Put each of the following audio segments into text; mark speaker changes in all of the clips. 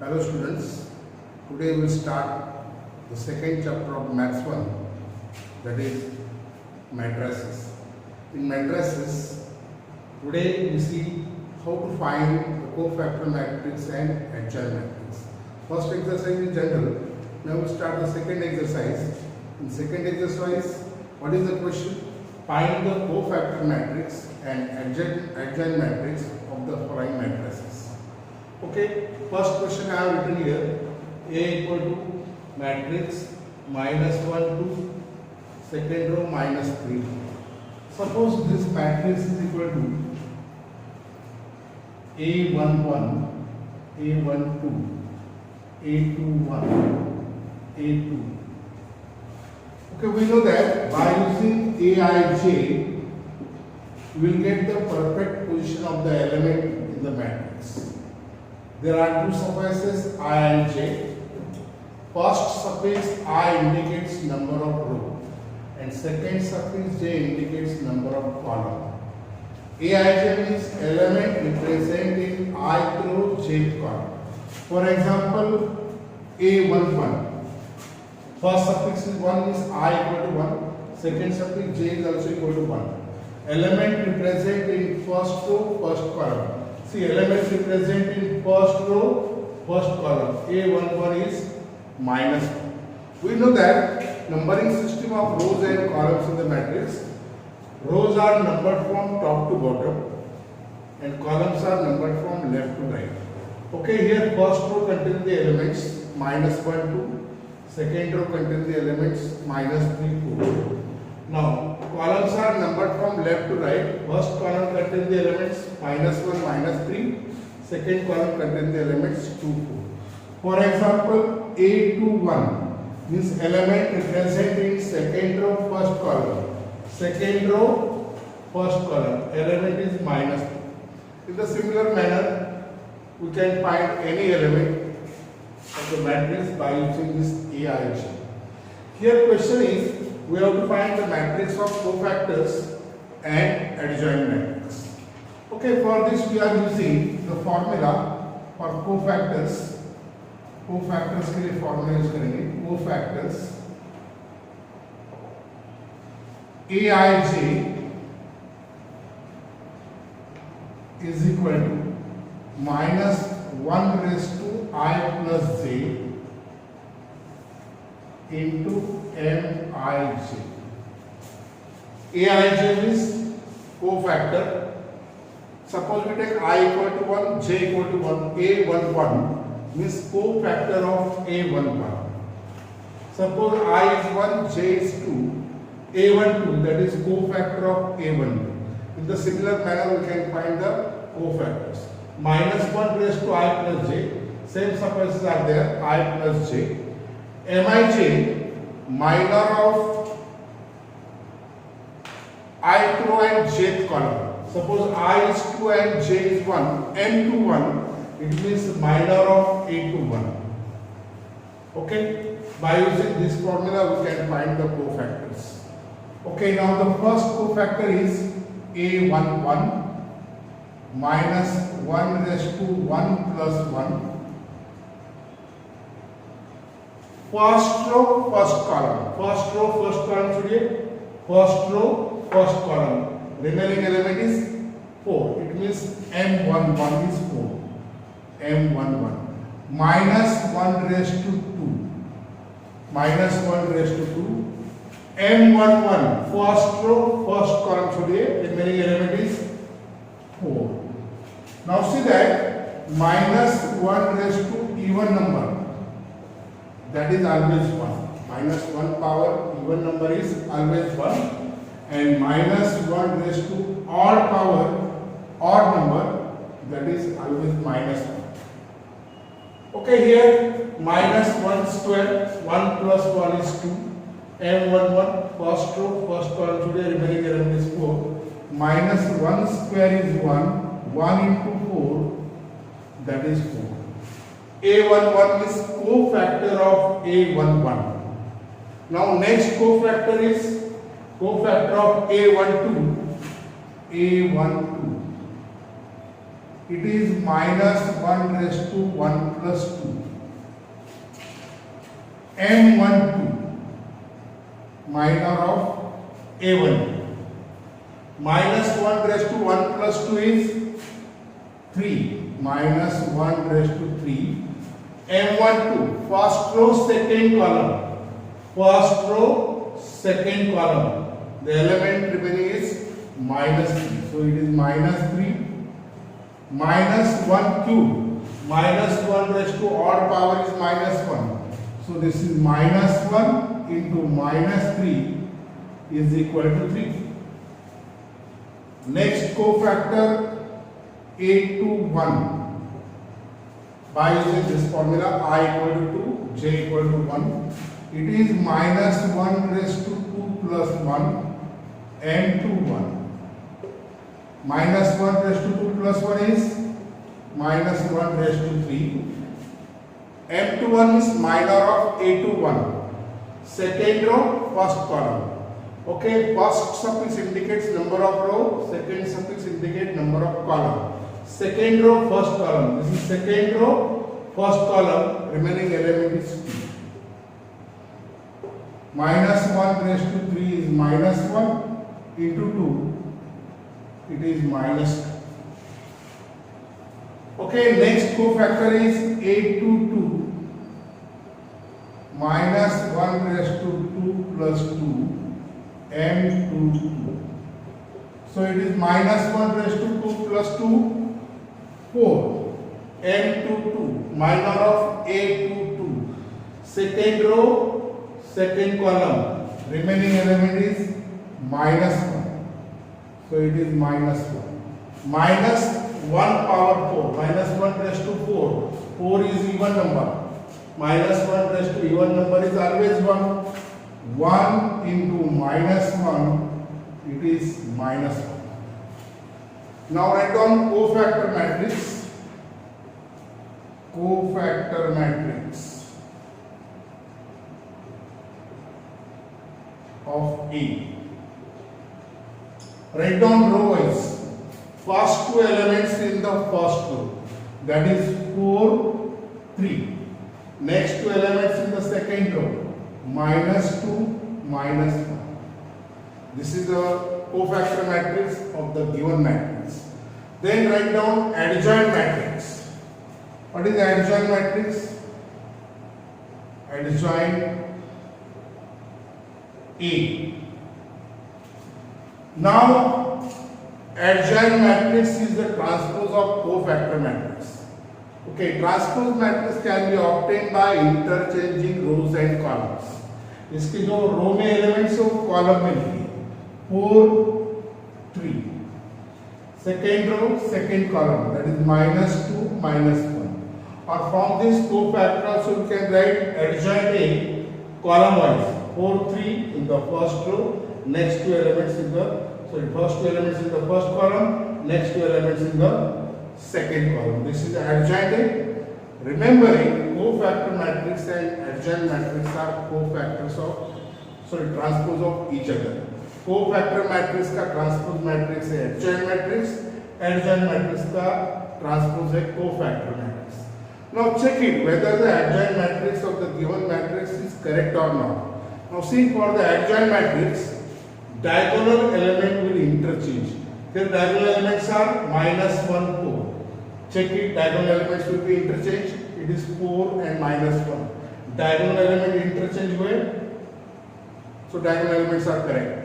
Speaker 1: Hello students, today we will start the second chapter of Maths 1, that is matrices. In matrices, today we see how to find the cofactor matrix and adjoint matrix. First exercise is general. Now we start the second exercise. In second exercise, what is the question? Find the cofactor matrix and adjoint matrix of the following matrices. Okay, first question I have written here, A equal to matrix minus 1 to second row minus 3. Suppose this matrix is equal to A11, A12, A21, A2. Okay, we know that by using Aij, we will get the perfect position of the element in the matrix. There are two surfaces I and j. First surface I indicates number of row and second surface j indicates number of column. Aij means element represent in ith row, jth column. For example, A11. First suffix is 1 means I equal to 1. Second suffix j is also equal to 1. Element represent in first row, first column. See, elements represent in first row, first column. A11 is minus 1. We know that numbering system of rows and columns in the matrix. Rows are numbered from top to bottom and columns are numbered from left to right. Okay, here first row contains the elements minus 1, 2. Second row contains the elements minus 3, 4. Now, columns are numbered from left to right. First column contains the elements minus 1, minus 3. Second column contains the elements 2, 4. For example, A21 means element representing second row, first column. Second row, first column. Element is minus 2. In the similar manner, we can find any element of the matrix by using this Aij. Here question is, we have to find the matrix of cofactors and adjoint matrix. Okay, for this we are using the formula for cofactors. Cofactors के लिए formula use करेंगे. Cofactors Aij is equal to minus 1 raised to I plus j into Mij. Aij is cofactor. Suppose we take I equal to 1, j equal to 1, A11 means cofactor of A11. Suppose I is 1, j is 2, A12 that is cofactor of A12. In the similar manner we can find the cofactors. Minus 1 raised to I plus j, same surfaces are there, I plus j. Mij minor of ith row and jth column. Suppose I is 2 and j is 1, n to 1, it means minor of a to 1. Okay, by using this formula we can find the cofactors. Okay, now the first cofactor is A11 minus 1 raised to 1 plus 1. First row, first column. First row, first column छोड़िए. First row, first column. Remaining element is 4. It means M11 is 4. M11 minus 1 raised to 2. Minus 1 raised to 2. M11 first row, first column छोड़िए. Remaining element is 4. Now see that minus 1 raised to even number. That is always 1. Minus 1 power even number is always 1 and minus 1 raised to odd power odd number, that is always minus 1. Okay, here minus 1 square, 1 plus 1 is 2. M11 first row, first column today remaining element is 4. Minus 1 square is 1. 1 into 4, that is 4. A11 is cofactor of A11. Now next cofactor is cofactor of A12. A12. it is minus 1 raised to 1 plus 2. M12 minor of A1. Minus 1 raised to 1 plus 2 is 3. Minus 1 raised to 3. M12 first row second column. First row second column. The element remaining is minus 3. So it is minus 3. Minus 1 cube. Minus 1 raised to odd power is minus 1. So this is minus 1 into minus 3 is equal to 3. Next cofactor A21. By using this formula I equal to 2, J equal to 1. It is minus 1 raised to 2 plus 1 M21. Minus 1 raised to 2 plus 1 is minus 1 raised to 3. M21 is minor of A21. Second row, first column. Okay, first suffix indicates number of row, second suffix indicates number of column. Second row, first column. This is second row, first column. Remaining element is 2. Minus 1 raised to 3 is minus 1 into 2. It is minus 2. Okay, next cofactor is A22 minus 1 raised to 2 plus 2 M22. So it is minus 1 raised to 2 plus 2 4 M22 minor of A22. Second row second column. Remaining element is minus 1. So it is minus 1. Minus 1 power 4. Minus 1 raised to 4. 4 is even number. Minus 1 raised to even number is always 1. 1 into minus 1, it is minus 1. Now write down cofactor matrix. Cofactor matrix of A. Write down row wise. First two elements in the first row, that is 4, 3. Next two elements in the second row, minus 2, minus 1. This is the cofactor matrix of the given matrix. Then write down adjoint matrix. What is the adjoint matrix? Adjoint A. Now adjoint matrix is the transpose of cofactor matrix. Okay, transpose matrix can be obtained by interchanging rows and columns. इसके जो रो में elements है वो column में लिखिए 4, 3. Second row, second column, that is minus 2, minus 1. Or from this cofactor also you can write adjoint A column wise 4, 3 in the first row, next two elements in the first two elements in the first column, next two elements in the second column. This is adjoint A. Remembering cofactor matrix and adjoint matrix are cofactors of transpose of each other. Cofactor matrix का transpose matrix है adjoint matrix, adjoint matrix का transpose है cofactor matrix. Now check it whether the adjoint matrix of the given matrix is correct or not. Now see, for the adjoint matrix, diagonal element will interchange. Here diagonal elements are minus 1, 4. Check it, diagonal elements will be interchanged. It is 4 and minus 1. Diagonal element interchange हुए, so diagonal elements are correct.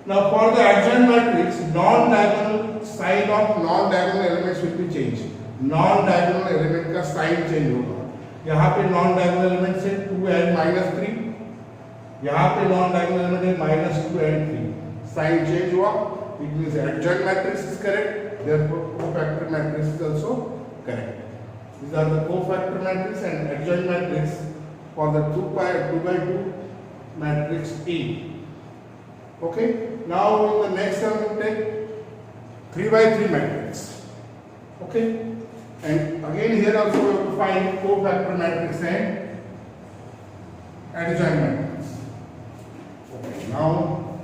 Speaker 1: Now for the adjoint matrix, non-diagonal sign of non-diagonal elements will be changed. Non-diagonal element का sign change होगा. यहाँ पे non-diagonal element से 2 and minus 3. यहाँ पे non-diagonal element है minus 2 and 3. Sign change हुआ. It means adjoint matrix is correct. Therefore, cofactor matrix is also correct. These are the cofactor matrix and adjoint matrix for the 2 by 2 matrix A. Okay. Now in the next one we take 3 by 3 matrix. Okay. And again here also we have to find cofactor matrix and adjoint matrix. Okay. Now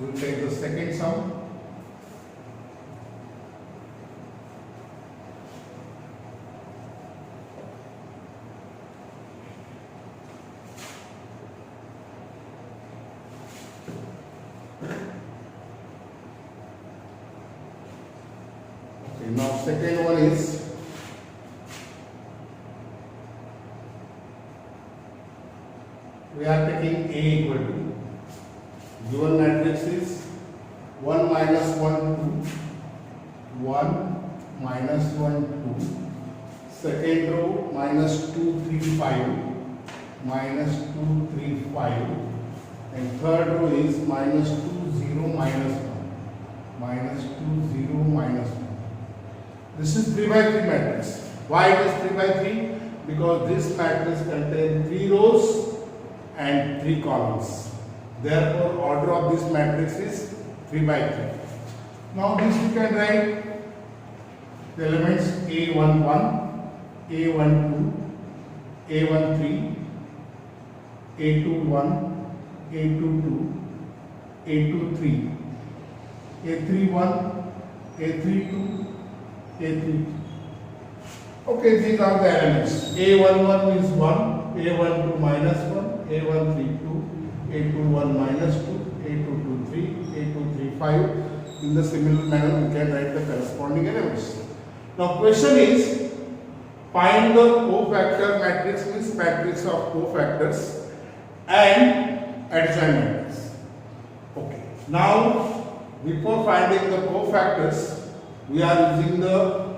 Speaker 1: we will take the second sum. second one is we are taking A equal to given matrix is 1 minus 1 2 1 minus 1 2, second row minus 2 3 5 minus 2 3 5, and third row is minus 2 0 minus 1 minus 2 0 minus 1. This is 3 by 3 matrix. Why it is 3 by 3? Because this matrix contains 3 rows and 3 columns. Therefore, order of this matrix is 3 by 3. Now this we can write the elements A11, A12, A13, A21, A22, A23, A31, A32, A33. Okay, these are the elements. A11 is 1, A12 minus 1, A13 2, A21 minus 2, A22 3, A23 5. In the similar manner, we can write the corresponding elements. Now, question is find the cofactor matrix, means matrix of cofactors and adjoint matrix. Okay. Now, before finding the cofactors, we are using the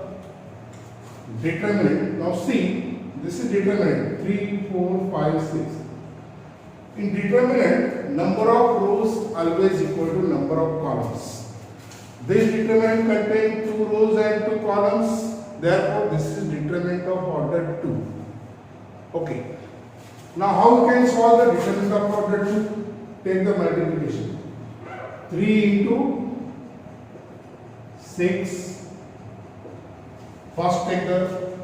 Speaker 1: determinant. Now, see, this is determinant 3, 4, 5, 6. In determinant, number of rows always equal to number of columns. This determinant contains 2 rows and 2 columns. Therefore, this is determinant of order 2. Okay. Now, how we can solve the determinant of order 2? Take the multiplication. 3 into 6. First take the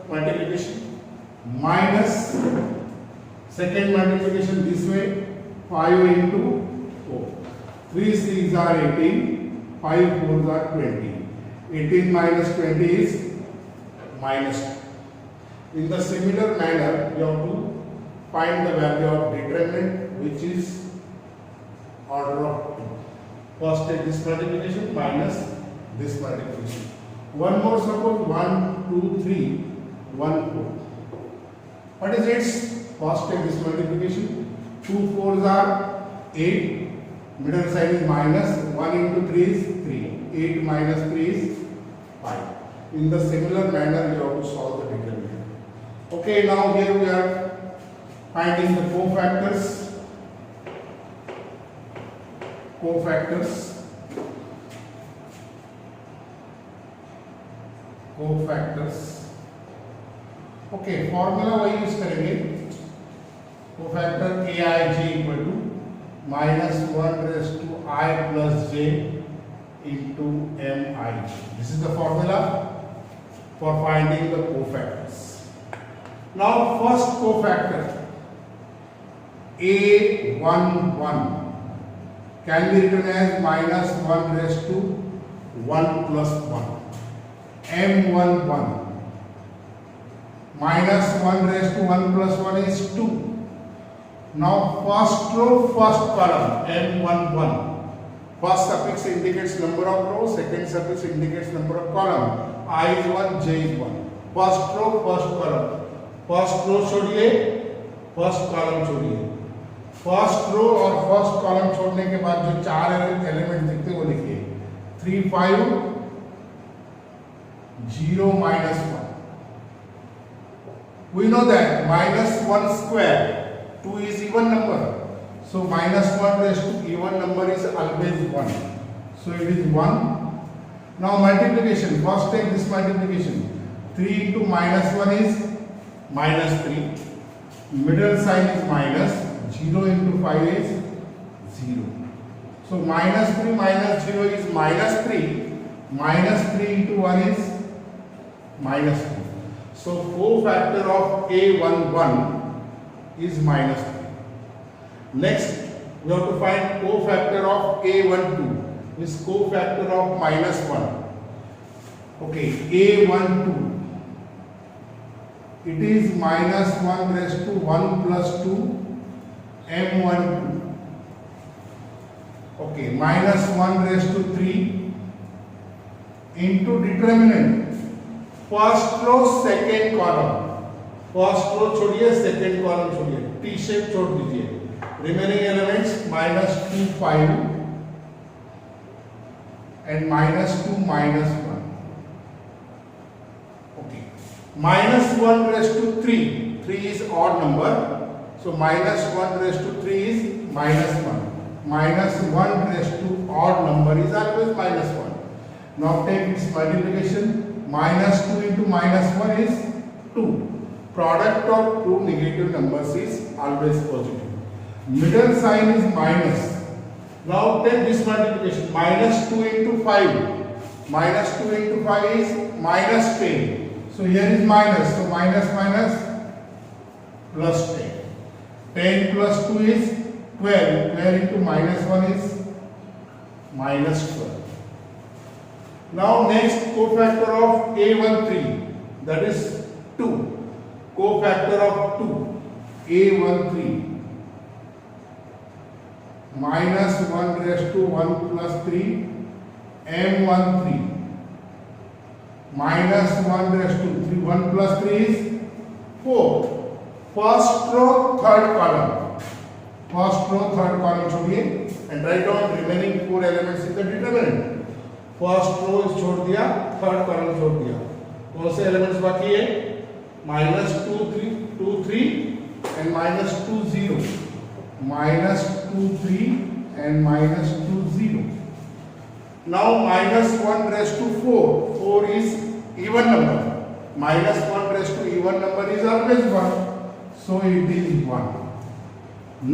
Speaker 1: multiplication. Minus second multiplication this way. 5 into 4. 3 6 are 18. 5 4s are 20. 18 minus 20 is minus 2. In the similar manner, you have to find the value of determinant, which is order of 2. First take this multiplication minus this multiplication. One more, suppose 1, 2, 3, 1, 4. What is its? First take this multiplication. 2 4s are 8. Middle sign is minus. 1 into 3 is 3. 8 minus 3 is 5. In the similar manner, you have to solve the determinant. Okay, now here we are finding the cofactors. Cofactors. Okay, formula वही use करेंगे. Cofactor Aij equal to minus 1 raised to I plus j into Mi. This is the formula for finding the cofactors. Now, first cofactor A11 can be written as minus 1 raised to 1 plus 1. M11 minus 1 raised to 1 plus 1 is 2. Now, first row, first column, M11. First suffix indicates number of rows, second suffix indicates number of column. I is 1, j is 1. First row, first column. First row छोड़िए, first column छोड़िए. First row और first column छोड़ने के बाद जो 4 element दिखते वो लिखिए. 3, 5, 0, minus 1. We know that minus 1 square. 2 is even number. So minus 1 raised to even number is always 1. So it is 1. Now multiplication. First take this multiplication. 3 into minus 1 is minus 3. Middle sign is minus. 0 into 5 is 0. So minus 3 minus 0 is minus 3. Minus 3 into 1 is minus 3. So cofactor of A11 is minus 3. Next, we have to find cofactor of A12. Is cofactor of minus 1. Okay, A12. It is minus 1 raised to 1 plus 2 M12. Okay, minus 1 raised to 3 into determinant. First row second column, first row छोड़िए second column छोड़िए, T shape छोड़ दीजिए, remaining elements -2 5 and -2 -1. Okay, -1 raised to 3, 3 is odd number, so -1 raised to 3 is -1. -1 raised to odd number is always -1. Now take its multiplication. -2 into -1 is 2. Product of two negative numbers is always positive. Middle sign is minus. Now take this multiplication. -2 into 5. -2 into 5 is -10. So here is minus. So minus minus plus 10. 10 plus 2 is 12. 12 into -1 is -12. Now next cofactor of A13, that is 2. Cofactor of 2, A13, -1 raised to 1 plus 3, M13, -1 raised to 3, 1 plus 3 is 4. First row, third column. First row, third column छोड़िए and write down remaining 4 elements in the determinant. First row छोड़ दिया, third column छोड़ दिया, कौन से elements बाकी है? -2 3 2 3 and -2 0, -2 3 and -2 0. Now -1 raised to 4, 4 is even number, -1 raised to even number is always 1, so it is 1.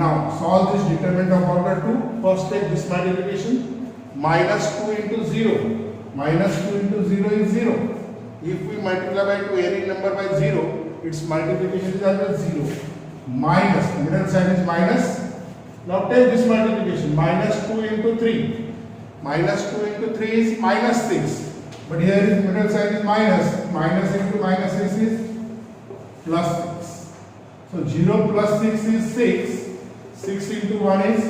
Speaker 1: Now solve this determinant of order 2. First take this multiplication. -2 into 0. -2 into 0 is 0. If we multiply by 2 any number by 0, its multiplication is always 0. Minus, middle sign is minus. Now take this multiplication. -2 into 3. -2 into 3 is -6. But here is middle sign is minus. Minus into -6 is +6. So 0 plus 6 is 6. 6 into 1 is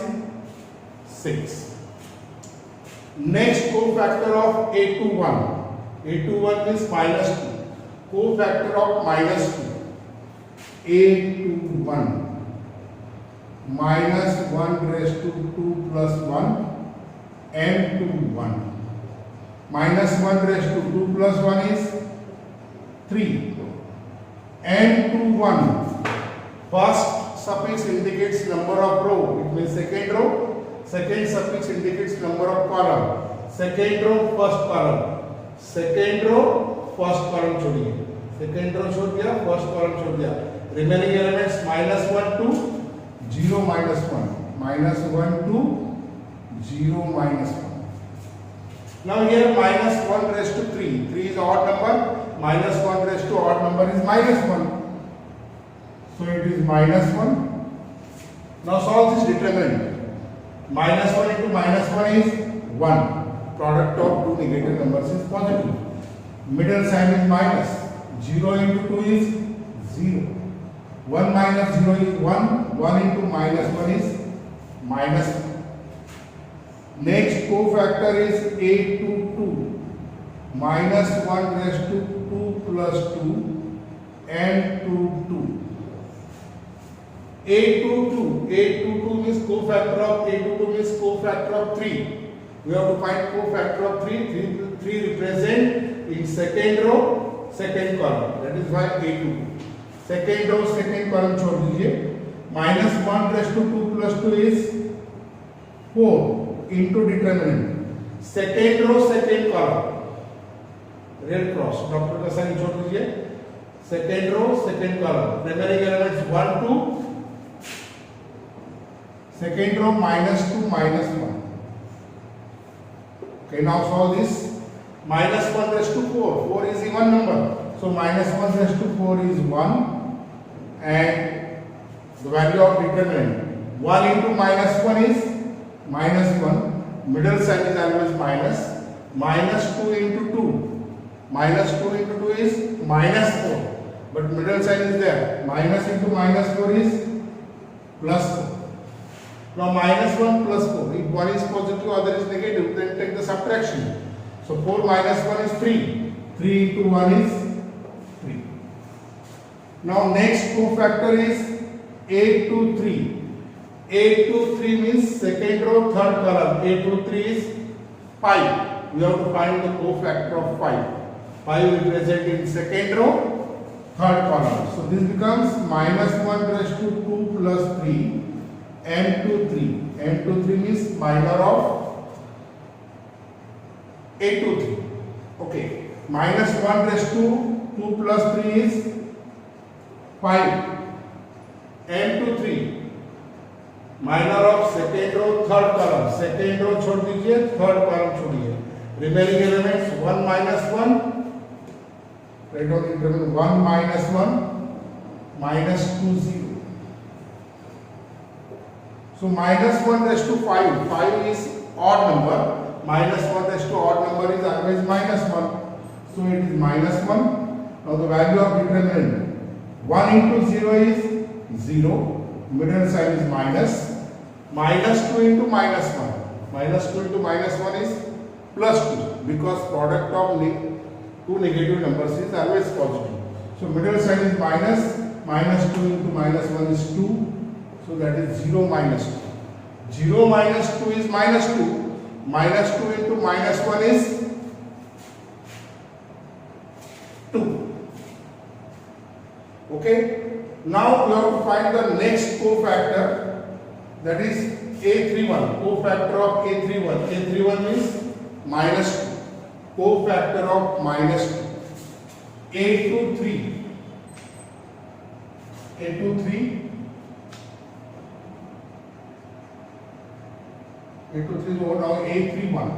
Speaker 1: 6. Next cofactor of A21. A21 is -2. Cofactor of -2. A21. -1 raised to 2 plus 1. M21. -1 raised to 2 plus 1 is 3. M21. First suffix indicates number of row. It means second row. Second suffix indicates number of column. Second row, first column. Second row, first column छोड़िए. Second row छोड़ दिया, first column छोड़ दिया. Remaining elements -1 to 0 -1. -1 to 0 -1. Now here -1 raised to 3. 3 is odd number. -1 raised to odd number is -1. So it is -1. Now solve this determinant. -1 into -1 is 1. Product of two negative numbers is positive. Middle sign is minus. 0 into 2 is 0. 1 minus 0 is 1. 1 into -1 is -1. Next cofactor is A22. -1 raised to 2 plus 2 and 2. A22 means cofactor of A22 means cofactor of 3. We have to find cofactor of 3. 3 represent in second row, second column. That is why A22. Second row, second column छोड़ दीजिए. -1 raised to 2 plus 2 is 4 into determinant. Second row, second column. Red cross. Doctor का sign छोड़ दीजिए. Second row, second column. Remaining elements 1 to second row -2 -1. Okay, now solve this. -1 raised to 4. 4 is even number. So -1 raised to 4 is 1. And the value of determinant. 1 into -1 is -1. Middle sign is always minus. -2 into 2. -2 into 2 is -4. But middle sign is there. Minus into -4 is +4. Now -1 plus 4. If one is positive, other is negative, then take the subtraction. So 4 minus 1 is 3. 3 into 1 is Now next cofactor is 8 to 3. 8 to 3 means second row, third column. 8 to 3 is 5. We have to find the cofactor of 5. 5 represented in second row, third column. So this becomes minus 1 raised to 2 plus 3 n to 3. n to 3 means minor of 8 to 3. Okay. Minus 1 raised to 2 plus 3 is 5. n to 3. Minor of second row, third column. Second row छोड़ दीजिए, third column छोड़िए. Remaining elements 1 minus 1. Write down the interval 1 minus 1 minus 2 0. So minus 1 raised to 5. 5 is odd number. Minus 1 raised to odd number is always minus 1. So it is minus 1. Now the value of determinant 1 into 0 is 0. Middle sign is minus. Minus 2 into minus 1. Minus 2 into minus 1 is plus 2. Because product of two negative numbers is always positive. So middle sign is minus. Minus 2 into minus 1 is 2. So that is 0 minus 2. 0 minus 2 is minus 2. Minus 2 into minus 1 is 2. Okay. Now we have to find the next cofactor, that is A31. Cofactor of A31. A31 means minus 2. Cofactor of minus 2. A to 3. A to 3. A to 3 is over now A31.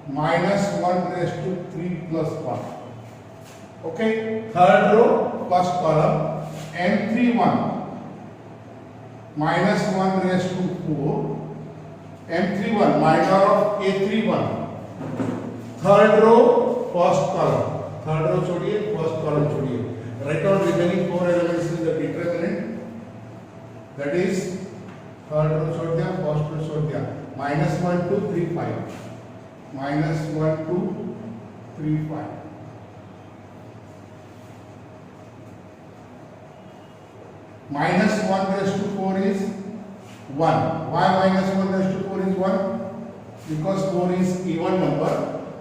Speaker 1: Minus 1 raised to 3 plus 1. Okay. Third row, first column. M31 minus 1 raised to 4. M31 minor of A31. Third row, first column. Third row छोड़िए, first column छोड़िए. Write down remaining 4 elements in the determinant. That is third row छोड़ दिया, first row छोड़ दिया. Minus 1 2 3 5. Minus 1 2 3 5. Minus 1 raised to 4 is 1. Why minus 1 raised to 4 is 1? Because 4 is even number.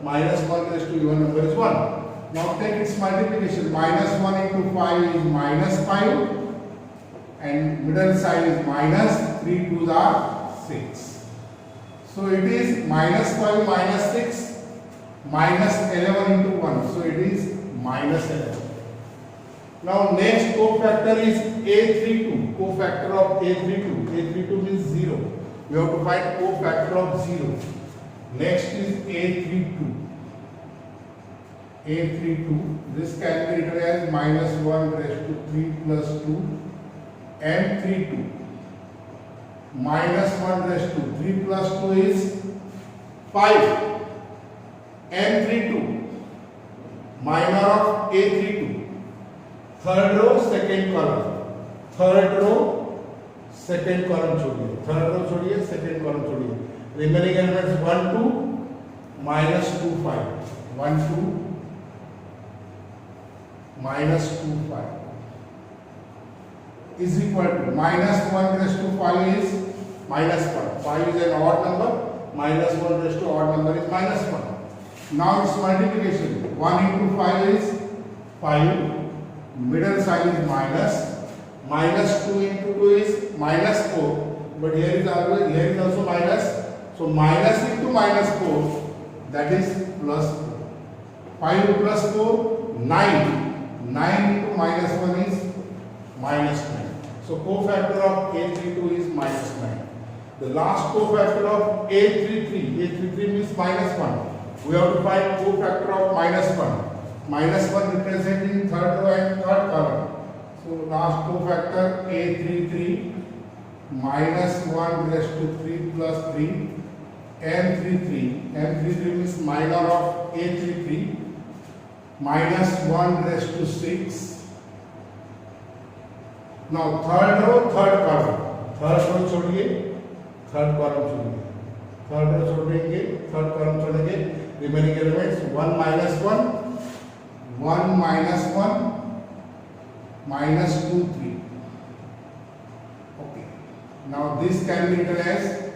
Speaker 1: Minus 1 raised to even number is 1. Now take its multiplication. Minus 1 into 5 is minus 5. And middle sign is minus. 3 2s are 6. So it is minus 5 minus 6 minus 11 into 1. So it is minus 11. Now next cofactor is A32. Cofactor of A32. A32 means 0. We have to find cofactor of 0. Next is A32. A32. This can be written as minus 1 raised to 3 plus 2. M32. Minus 1 raised to 3 plus 2 is 5. M32. Minor of A32. Third row, second column. Third row, second column छोड़िए. Third row छोड़िए, second column छोड़िए. Remaining elements 1 2 minus 2 5. 1 2 minus 2 5 is equal to minus 1 raised to 5 is minus 1. 5 is an odd number. Minus 1 raised to odd number is minus 1. Now its multiplication. 1 into 5 is 5. Middle sign is minus. Minus 2 into 2 is minus 4. But here is also minus. So minus into minus 4, that is plus 4. 5 plus 4, 9. 9 into minus 1 is minus 9. So cofactor of A32 is minus 9. The last cofactor of A33. A33 means minus 1. We have to find cofactor of minus 1. Minus 1 representing third row and third column. So last cofactor A33 minus 1 raised to 3 plus 3. M33. M33 means minor of A33. Minus 1 raised to 6. Now third row, third column. Third row छोड़िए, third column छोड़िए. Third row छोड़ेंगे, third column छोड़ेंगे. Remaining elements 1 minus 1. 1 minus 1 minus 2, 3. Okay. Now this can be written as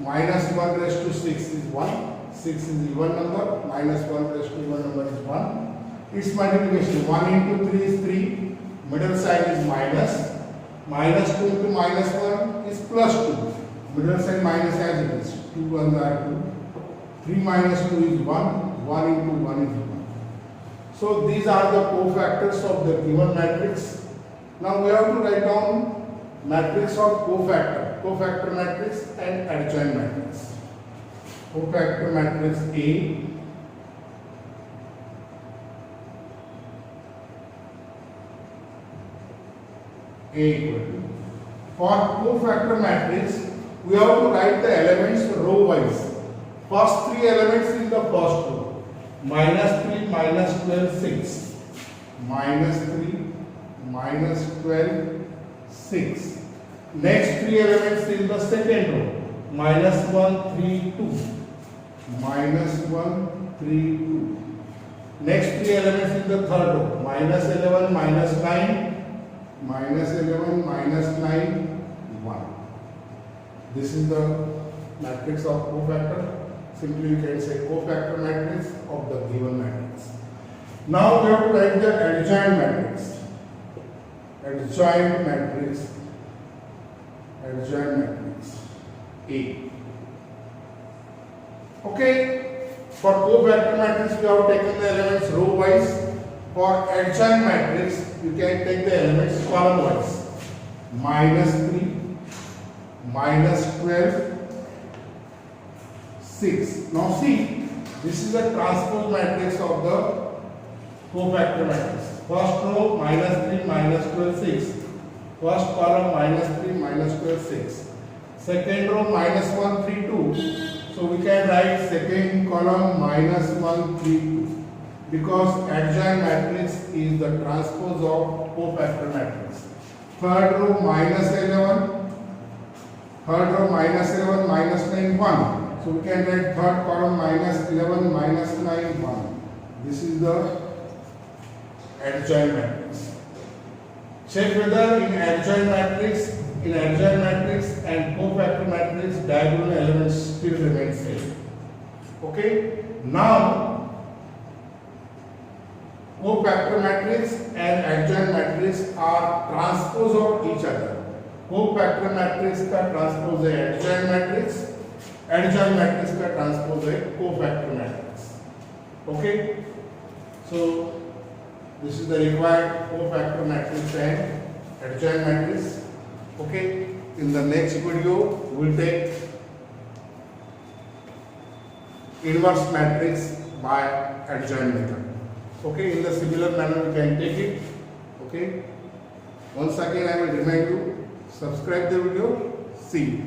Speaker 1: minus 1 raised to 6 is 1. 6 is even number. Minus 1 raised to even number is 1. Its multiplication 1 into 3 is 3. Middle sign is minus. Minus 2 into minus 1 is plus 2. Middle sign minus as it is. 2 1 are 2. 3 minus 2 is 1. 1 into 1 is 1. So these are the cofactors of the given matrix. Now we have to write down matrix of cofactor matrix and adjoint matrix. Cofactor matrix A, equal to. For cofactor matrix, we have to write the elements row wise. First 3 elements in the first row. Minus 3, minus 12, 6. Minus 3, minus 12, 6. Next 3 elements in the second row. Minus 1, 3, 2. Minus 1, 3, 2. Next 3 elements in the third row. Minus 11, minus 9. Minus 11, minus 9, 1. This is the matrix of cofactor. Simply you can say cofactor matrix of the given matrix. Now we have to write the adjoint matrix. Adjoint matrix. Adjoint matrix A. Okay. For cofactor matrix we have taken the elements row wise. For adjoint matrix you can take the elements column wise. Minus 3, minus 12, 6. Now see, this is the transpose matrix of the cofactor matrix. First row minus 3, minus 12, 6. First column minus 3, minus 12, 6. Second row minus 1, 3, 2. So we can write second column minus 1, 3, 2. Because adjoint matrix is the transpose of cofactor matrix. Third row minus 11. Third row minus 11, minus 9, 1. So we can write third column minus 11, minus 9, 1. This is the adjoint matrix. Check whether in adjoint matrix and cofactor matrix diagonal elements still remain same. Okay. Now cofactor matrix and adjoint matrix are transpose of each other. Cofactor matrix का transpose है adjoint matrix. Adjoint matrix का transpose है cofactor matrix. Okay. So this is the required cofactor matrix and adjoint matrix. Okay. In the next video we will take inverse matrix by adjoint method. Okay, in the similar manner we can take it. Okay. Once again I will remind you, subscribe the video. See you.